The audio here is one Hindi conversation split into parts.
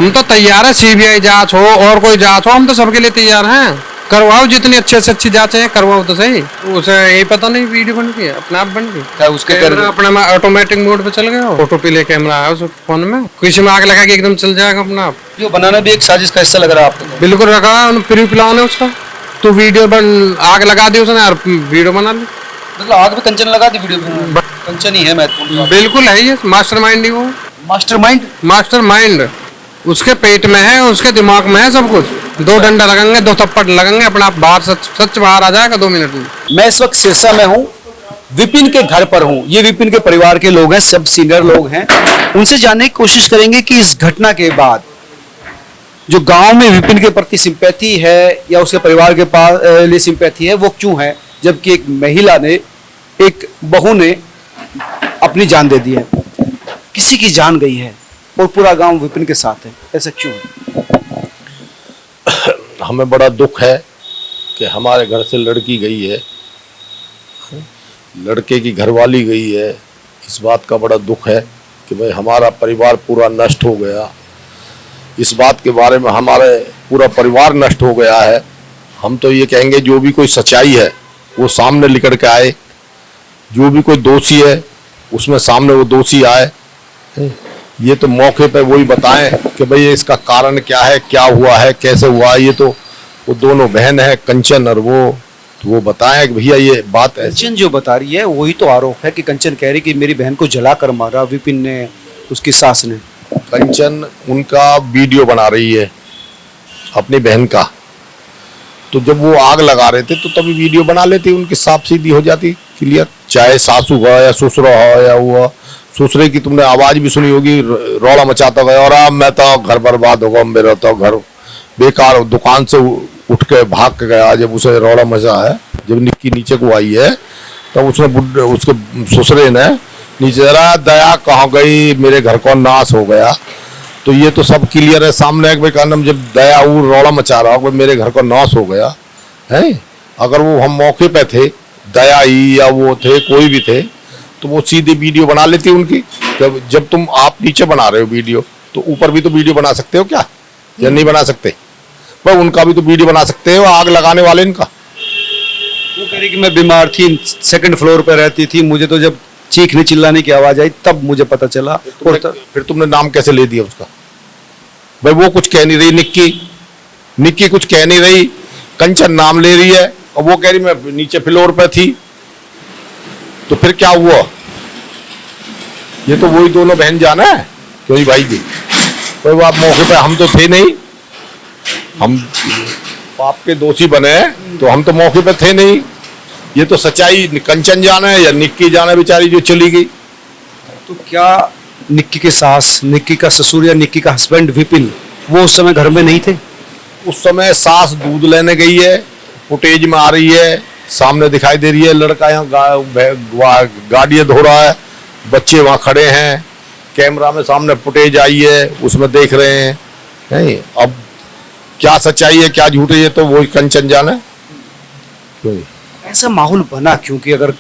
हम तो तैयार है, सीबीआई जांच हो और कोई जांच हो, हम तो सबके लिए तैयार हैं। करवाओ, जितनी अच्छे से अच्छी जांच है करवाओ तो सही। उसे यही पता नहीं वीडियो बन गई, अपने आप बन गई। क्या उसके कैमरा अपना ऑटोमेटिक मोड पे चल गया, फोटो पीले कैमरा है उस फोन में, किसी में आग लगा के एकदम चल जाएगा अपना आप। जो बनाना भी एक साजिश का हिस्सा लग रहा है आपको? बिल्कुल रखा है प्री प्लान है उसका। तो वीडियो बन आग लगा दी उसने और वीडियो बना ली। मतलब आग पे कंचन लगा दी वीडियो में? कंचन ही है महत्वपूर्ण। बिल्कुल है, ये मास्टरमाइंड ही वो। मास्टरमाइंड? मास्टरमाइंड उसके पेट में है, उसके दिमाग में है सब कुछ। दो डंडा लगेंगे, दो थप्पड़ लगेंगे, अपना आप बाहर सच बाहर आ जाएगा 2 मिनट में। मैं इस वक्त सिरसा में हूँ, विपिन के घर पर हूँ। ये विपिन के परिवार के लोग हैं, सब सीनियर लोग हैं। उनसे जानने की कोशिश करेंगे कि इस घटना के बाद जो गांव में विपिन के प्रति सिंपैथी है या उसके परिवार के पास लिए सिंपैथी है, वो क्यों है, जबकि एक महिला ने, एक बहू ने अपनी जान दे दी है, किसी की जान गई है और पूरा गांव विपिन के साथ है। ऐसा क्यों है? हमें बड़ा दुख है कि हमारे घर से लड़की गई है, लड़के की घरवाली गई है। इस बात का बड़ा दुख है कि भाई हमारा परिवार पूरा नष्ट हो गया। इस बात के बारे में हमारे पूरा परिवार नष्ट हो गया है। हम तो ये कहेंगे जो भी कोई सच्चाई है वो सामने निकल के आए, जो भी कोई दोषी है उसमें सामने वो दोषी आए। ये तो मौके पे वही बताएं कि भाई इसका कारण क्या है, क्या हुआ है, कैसे हुआ है। ये तो वो दोनों बहन है कंचन और वो, तो वो बताएं कि भैया ये बात है। कंचन जो बता रही है वही तो आरोप है कि कंचन कह रही कि मेरी बहन को जलाकर मारा विपिन ने, उसकी सास ने। कंचन उनका वीडियो बना रही है अपनी बहन का, तो जब वो आग लगा रहे थे तो तभी वीडियो बना लेती, उनकी साफ सीधी हो जाती क्लियर। चाहे सासू हो या ससुरा हो या वो ससुरे की तुमने आवाज भी सुनी होगी, रौला मचाता गया और मैं तो घर बर्बाद होगा, मेरा तो घर बेकार, दुकान से उठ के भाग के गया। जब उसे रौला मचा है, जब निक्की नीचे को आई है तब उसने उसके ससुरे ने नीचे जरा दया कहाँ गई, मेरे घर को नाश हो गया। तो ये तो सब क्लियर है सामने है कि भाई कानम जब दया वो रौला मचा रहा हो मेरे घर को नाश हो गया है। अगर वो हम मौके पे थे, दया ही या वो थे कोई भी थे, तो वो सीधी वीडियो बना लेती उनकी। जब तुम आप नीचे बना रहे हो वीडियो तो ऊपर भी तो वीडियो बना सकते हो क्या, या नहीं बना सकते? भाई उनका भी तो वीडियो बना सकते हो, आग लगाने वाले इनका। वो कह रही कि मैं बीमार थी, 2nd फ्लोर पर रहती थी, मुझे तो जब चीखने चिल्लाने की आवाज आई तब मुझे पता चला। और फिर तुमने नाम कैसे ले दिया उसका? भाई वो कुछ कह नहीं रही, निक्की कुछ कह नहीं रही, कंचन नाम ले रही है और वो कह रही मैं नीचे फ्लोर पे थी। तो फिर क्या हुआ? ये तो वही दोनों बहन जाना है क्यों भाई जी? भाई वो आप मौके पे, हम तो थे नहीं, हम पाप के दोषी बने तो हम तो मौके पे थे नहीं। ये तो सच्चाई कंचन जाना है या निक्की जाना बेचारी जो चली गई। तो क्या निक्की के सास, निक्की का ससुर या निक्की का हस्बैंड विपिन वो उस समय घर में नहीं थे? उस समय सास दूध लेने गई है, फुटेज में आ रही है, सामने दिखाई दे रही है लड़का यहाँ गाड़ियाँ धो रहा है, बच्चे वहाँ खड़े हैं, कैमरा में सामने फुटेज आई है उसमें देख रहे हैं। नहीं, अब क्या सच्चाई है क्या झूठ है ये तो वो कंचन जाना है। ऐसा माहौल बना क्योंकि अगर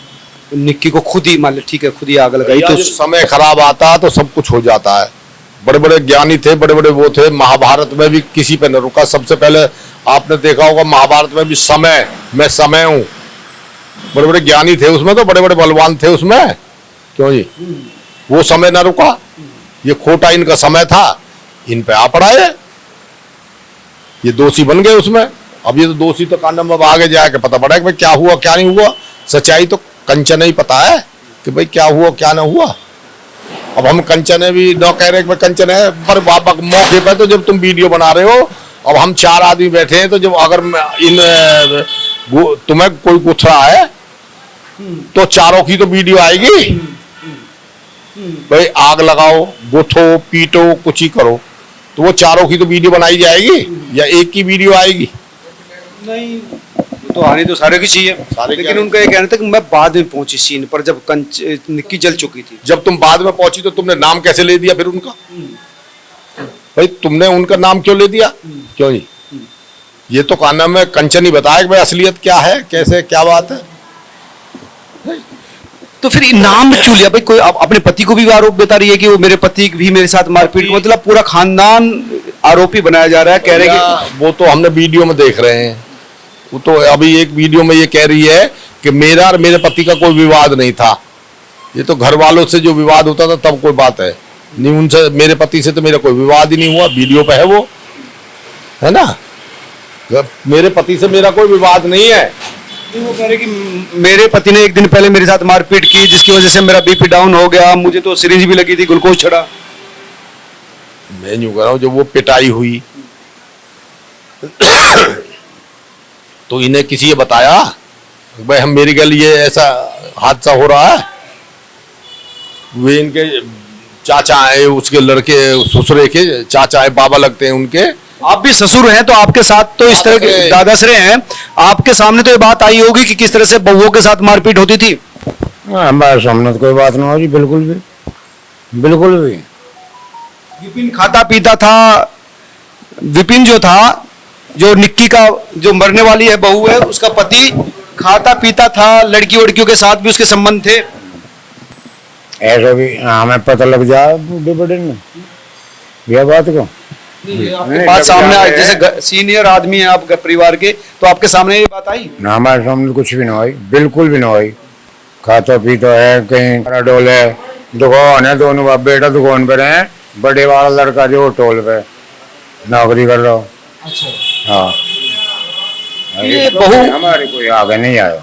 निक्की को खुद ही मान लो ठीक है खुद ही आग लगाई तो समय खराब आता तो सब कुछ हो जाता है। बड़े बड़े ज्ञानी थे, बड़े बड़े वो थे, महाभारत में भी किसी पे न रुका। सबसे पहले आपने देखा होगा महाभारत में भी समय, मैं समय हूँ, बड़े बड़े ज्ञानी थे उसमें, तो बड़े बड़े बलवान थे उसमें, क्यों जी? वो समय ना रुका, ये खोटा इनका समय था, इन पे आ पड़ा है, ये दोषी बन गए उसमें। अब ये तो दोषी तो कांडम अब आगे जाके पता पड़ा कि भाई क्या हुआ क्या नहीं हुआ। सच्चाई तो कंचन ही पता है कि भाई क्या हुआ क्या ना हुआ। अब हम कंचन भी न कह रहे कि कंचन है, पर बाबा मौके पे तो जब तुम वीडियो बना रहे हो, अब हम 4 आदमी बैठे हैं, तो जब अगर तुम्हें कोई पूछ रहा है तो चारों की तो वीडियो आएगी। भाई आग लगाओ, गुथो, पीटो, कुछ ही करो, तो वो चारों की तो वीडियो बनाई जाएगी या एक की वीडियो आएगी? नहीं, तो आनी तो सारे की चाहिए, लेकिन उनका ये कहना था कि मैं बाद में पहुंची सीन पर जब निक्की जल चुकी थी। जब तुम बाद में पहुंची तो तुमने नाम कैसे ले दिया फिर उनका? भाई तुमने उनका नाम क्यों ले दिया? क्यों जी? ये तो कहना में कंचन ही बताया कि भाई असलियत क्या है, कैसे क्या बात है। तो फिर नाम क्यों लिया? भाई कोई अपने पति को भी आरोप बता रही है कि वो मेरे पति भी मेरे साथ मारपीट, मतलब पूरा खानदान आरोपी बनाया जा रहा है, कह रहे हैं कि वो तो हमने वीडियो में देख रहे हैं। वो तो अभी एक वीडियो में ये कह रही है कि मेरा और मेरे पति का कोई विवाद नहीं था। ये तो घर वालों से जो विवाद होता था तब कोई बात है, नहीं उनसे, मेरे पति से तो मेरा कोई विवाद ही नहीं हुआ। वीडियो पे है वो, है ना, मेरे पति से मेरा कोई विवाद नहीं है। वो कह रहे कि मेरे पति ने एक दिन पहले मेरे साथ मारपीट की, जिसकी वजह से मेरा बीपी डाउन हो गया, मुझे तो सिरिंज भी लगी थी, ग्लूकोज चढ़ा। मैं यूं कह रहा हूं, जब वो पिटाई हुई तो इन्हें किसी ने बताया भाई हम मेरे के लिए ऐसा हादसा हो रहा है? वे इनके चाचा है, उसके लड़के ससुरे के चाचा है, बाबा लगते हैं उनके। आप भी ससुर हैं तो आपके साथ तो इस तरह के दादाश्रे हैं, आपके सामने तो ये बात आई होगी कि किस तरह से बहुओं के साथ मारपीट होती थी। हमारे सामने तो कोई बात ना हो जी, बिल्कुल भी, बिल्कुल भी। विपिन खाता पीता था। विपिन जो था, जो निक्की का जो मरने वाली है बहू है, उसका पति खाता पीता था, लड़की वड़कियों के साथ भी उसके संबंध थे। ऐसा भी हमें पता लग जाए बूढ़े बड़े में यह बात को। आपके बात सामने आई, जैसे सीनियर आदमी है आप परिवार के, तो आपके सामने ये बात आई ना? हमारे सामने कुछ भी ना आई, बिल्कुल भी ना आई। खाता पीता है, कहीं डोल है, दुकान है, दोनों बाप बेटा दुकान पर है, बड़े वाला लड़का जो टोल पे नौकरी कर रहा हो। अच्छा। हाँ, ये बहू हमारे कोई आगे नहीं आया,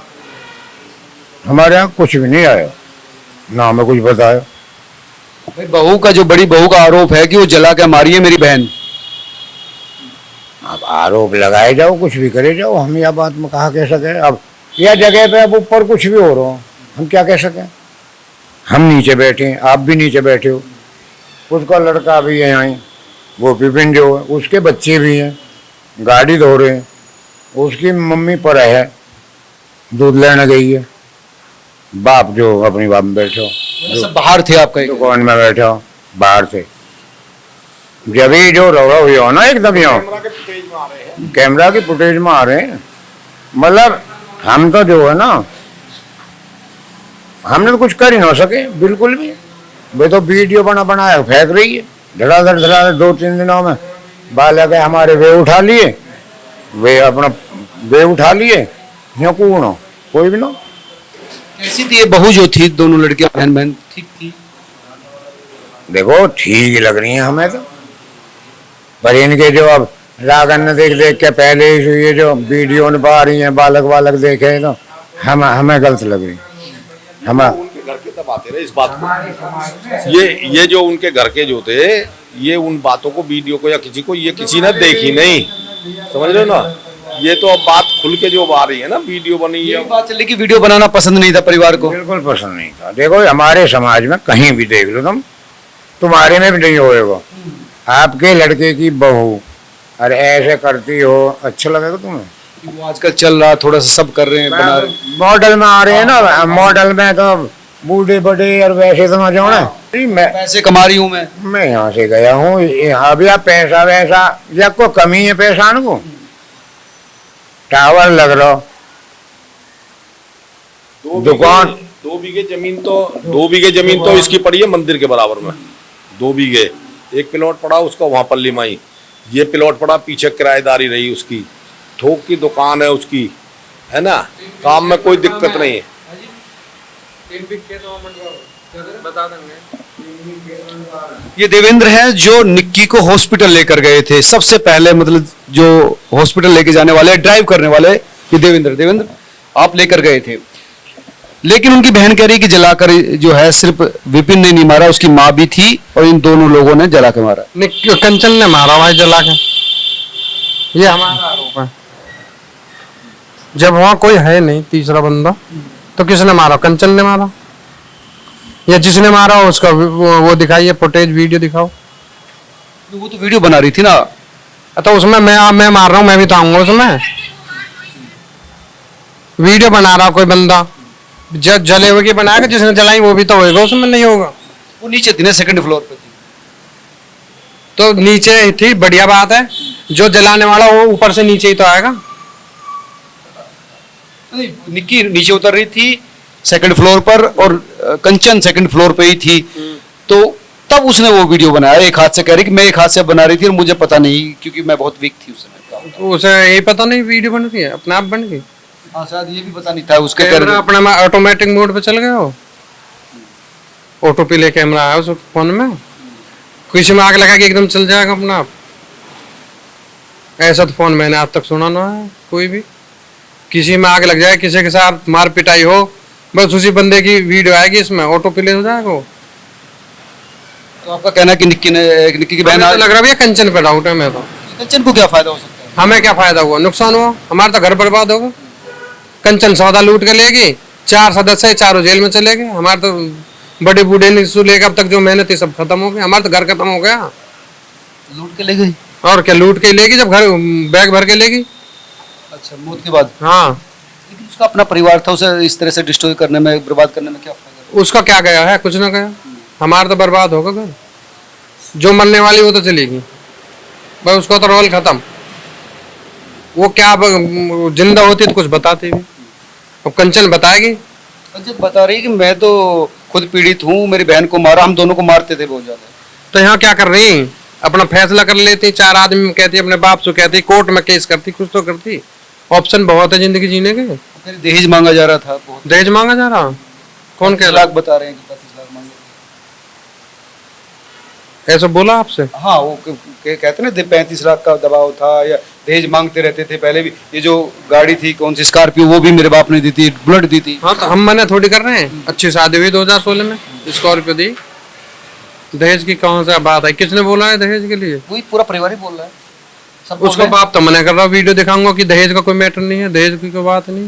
हमारे यहाँ कुछ भी नहीं आया, ना हमें कुछ बताया। भाई बहू का, जो बड़ी बहू का आरोप है कि वो जला के मारी है मेरी बहन। अब आरोप लगाए जाओ, कुछ भी करे जाओ, हम यह बात में कहा कह सके। अब यह जगह पे अब ऊपर कुछ भी हो रहा हो, हम क्या कह सके? हम नीचे बैठे हैं, आप भी नीचे बैठे हो, उसका लड़का भी है यहाँ, वो विपिन जो है उसके बच्चे भी हैं, गाड़ी धो रहे हैं, उसकी मम्मी पर है, दूध लेने गई है, बाप जो अपनी बाप में बैठे हो, सब बाहर थे आपका? दुकान में बैठे हो, बाहर से जब ही जो रौड़ा हुई हो ना एकदम यहाँ कैमरा की फुटेज में आ रहे हैं। मतलब हम तो जो है ना, हमने तो कुछ कर ही ना सके बिल्कुल भी। वे तो वीडियो बनाया फेंक रही है धड़ाधड़ 2-3 दिनों में। बालक है हमारे वे उठा लिए, वे अपना वे उठा लिए, यहाँ कौन हो? कोई भी ना। कैसी थी ये बहू जो थी? दोनों लड़कियां बहन बहन ठीक थी? देखो ठीक ही लग रही है हमें तो, पर इनके जो अब रागन ने देख के पहले ही ये जो वीडियो में पा रही हैं बालक देखे तो हमें गलत लग रही। हमें उनके घर के तब आते रहे इस बात को, ये जो उनके घर के जो थे, ये उन बातों को, वीडियो को या किसी को, ये किसी ने देखी नहीं, समझ रहे हो ना। ये तो अब बात खुल के जो आ रही है ना, वीडियो बनी है, बात चली कि वीडियो बनाना पसंद नहीं था परिवार को। बिल्कुल पसंद नहीं था। देखो हमारे समाज में कहीं भी देख लो तुम, तुम्हारे में भी नहीं होएगा। आपके लड़के की बहू अरे ऐसे करती हो, अच्छा लगेगा तुम्हें? वो आजकल चल रहा, थोड़ा सा सब कर रहे हैं, बना रहे। मॉडल में आ रहे हैं ना, मॉडल में तो बूढ़े बड़े और वैसे समझ हो ना। मैं पैसे कमा रही हूँ मैं यहाँ से गया हूँ, यहाँ भी आप पैसा वैसा या कोई कमी है पैसा न को, टावर लग रहा, दुकान 2 बीघे जमीन तो इसकी पड़ी है मंदिर के बराबर में। 2 बीघे, एक प्लॉट पड़ा उसका वहां पल्ली माई, ये प्लॉट पड़ा पीछे, किराएदारी रही उसकी, थोक की दुकान है उसकी, है ना, काम में कोई दिक्कत नहीं है। बता देंगे। ये देवेंद्र है जो निक्की को हॉस्पिटल लेकर गए थे सबसे पहले, मतलब जो हॉस्पिटल लेके जाने वाले, ड्राइव करने वाले, ये देवेंद्र आप लेकर गए थे। लेकिन उनकी बहन कह रही कि जलाकर जो है सिर्फ विपिन ने नहीं मारा, उसकी माँ भी थी और इन दोनों लोगों ने जला के मारा। कंचन ने मारा भाई जला के, ये हमारा आरोप है। जब वहां कोई है नहीं तीसरा बंदा, तो किसने मारा? कंचन ने मारा, या जिसने मारा उसका वो दिखाइए, फुटेज वीडियो दिखाओ। वो तो वीडियो बना रही थी ना, तो उसमें मैं मार रहा हूँ, मैं भी तो आऊंगा उसमें। वीडियो बना रहा कोई बंदा, जले हुए की बनाएगा, जिसने जलाई वो भी तो होएगा उसमें, नहीं होगा? वो नीचे थी ना, 2nd फ्लोर पे थी। तो नीचे थी, बढ़िया बात है। जो जलाने वाला वो ऊपर से नीचे ही तो आएगा। निक्की नीचे उतर रही थी 2nd फ्लोर पर, और कंचन 2nd फ्लोर पे ही थी। तो तब उसने वो वीडियो बनाया, एक हाथ से कह रही कि मैं एक हाथ से बना रही थी और मुझे पता नहीं, क्योंकि मैं बहुत वीक थी उस समय। तो उसे यही पता नहीं वीडियो बन रही है, अपने आप बन गई। हाँ शायद ये भी पता नहीं था उसके कैमरा अपना ऑटोमेटिक मोड पे चल गया हो, ऑटो प्ले कैमरा है उस फोन में, किसी में आग लगा के एकदम चल जाएगा अपना आप। ऐसा तो फोन मैंने आज तक सुना ना है कोई भी, किसी में आग लग जाए, किसी के साथ मार पिटाई हो, बस उसी बंदे की वीडियो आएगी, इसमें ऑटो प्ले हो जाएगा वो। तो आपका कहना है कि निक्की की बहन हमें तो लग रहा है भैया कंचन पे डाउट है। मैं तो कंचन को क्या फायदा हो सकता है? हमें क्या फायदा हुआ, नुकसान हुआ, हमारा तो घर बर्बाद होगा। कंचन सौदा लूट के लेगी, 4 सदस्य है, चारों जेल में चले गए, हमारे तो बड़े बूढ़े ने से लेकर अब तक जो मेहनत थी सब खत्म हो गई, हमारा तो घर खत्म हो गया। लूट के ले गई? और क्या लूट के लेगी, जब घर बैग भर के लेगी। अच्छा, मौत के बाद? हाँ, लेकिन उसका अपना परिवार था, उसे इस तरह से डिस्ट्रॉय करने में, बर्बाद करने में क्या फायदा? उसका क्या गया है, कुछ ना गया, हमारा तो बर्बाद होगा घर। जो मरने वाली वो तो चलेगी, बस उसका तो रोल खत्म। वो क्या जिंदा होती तो कुछ बताती भी, अब कंचन बताएगी। कंचन बता रही कि मैं तो खुद पीड़ित हूँ, मेरी बहन को मारा, हम दोनों को मारते थे बहुत ज्यादा। तो यहाँ क्या कर रही, अपना फैसला कर लेती, 4 आदमी में कहती, अपने बाप से कहती, कोर्ट में केस करती, कुछ तो करती। ऑप्शन बहुत है जिंदगी जीने के। फिर दहेज मांगा जा रहा था बहुत। दहेज मांगा जा रहा, कौन कह 35 रहा, लाख बता रहे हैं कि 35 लाख मांगे। ऐसा बोला आपसे? हाँ, वो कहते ना 35 लाख का दबाव था, या दहेज मांगते रहते थे पहले भी। ये जो गाड़ी थी कौन सी स्कॉर्पियो, वो भी मेरे बाप ने दी थी, बुलेट दी थी। हाँ, तो हम मना थोड़ी कर रहे हैं, अच्छी शादी हुई 2016 में, स्कॉर्पियो दी। दहेज की कौन सा बात है, किसने बोला है दहेज के लिए? वही पूरा परिवार ही बोल रहा है, सब बोल उसका रहे हैं। बाप तो मना कर रहा, वीडियो दिखाऊंगा कि दहेज का कोई मैटर नहीं है, दहेज की कोई बात नहीं।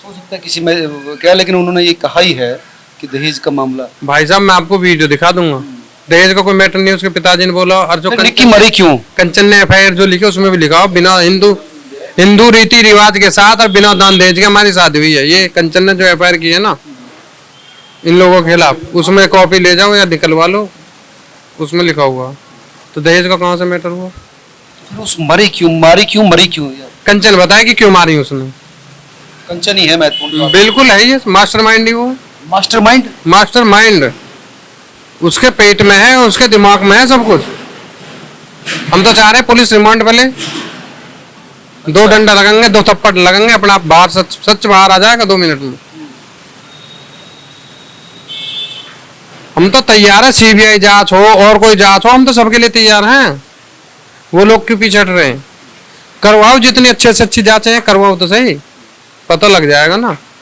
हो सकता है किसी में क्या, लेकिन उन्होंने ये कहा ही है कि दहेज का मामला। भाई साहब मैं आपको वीडियो दिखा दूंगा, दहेज का कोई मैटर नहीं है, उसके पिताजी ने बोला। और जो निक्की मरी क्यों? कंचन ने FIR जो लिखे उसमें भी लिखा हो, बिना हिंदू रीति रिवाज के साथ और बिना दान दहेज के हमारी शादी हुई है। ये कंचन ने जो FIR की है ना इन लोगों के खिलाफ, उसमें कॉपी ले जाओ या निकलवा लो, उसमें लिखा हुआ। तो दहेज का कहाँ से मैटर हुआ? फिर उस मरी क्यों यार? कंचन बताया कि क्यों मारी उसने। कंचन ही है महत्वपूर्ण। बिल्कुल है, ये मास्टरमाइंड ही वो है। मास्टरमाइंड? मास्टरमाइंड उसके पेट में है, उसके दिमाग में है सब कुछ। हम तो चाह रहे हैं पुलिस रिमांड पे ले, 2 डंडा लगेंगे, 2 थप्पड़ लगेंगे, अपना आप बाहर सच बाहर आ जाएगा 2 मिनट में। हम तो तैयार है, CBI जांच हो और कोई जांच हो, हम तो सबके लिए तैयार हैं। वो लोग क्यों पीछे हट रहे हैं? करवाओ, जितनी अच्छे से अच्छी जांचें हैं करवाओ तो सही, पता लग जाएगा ना।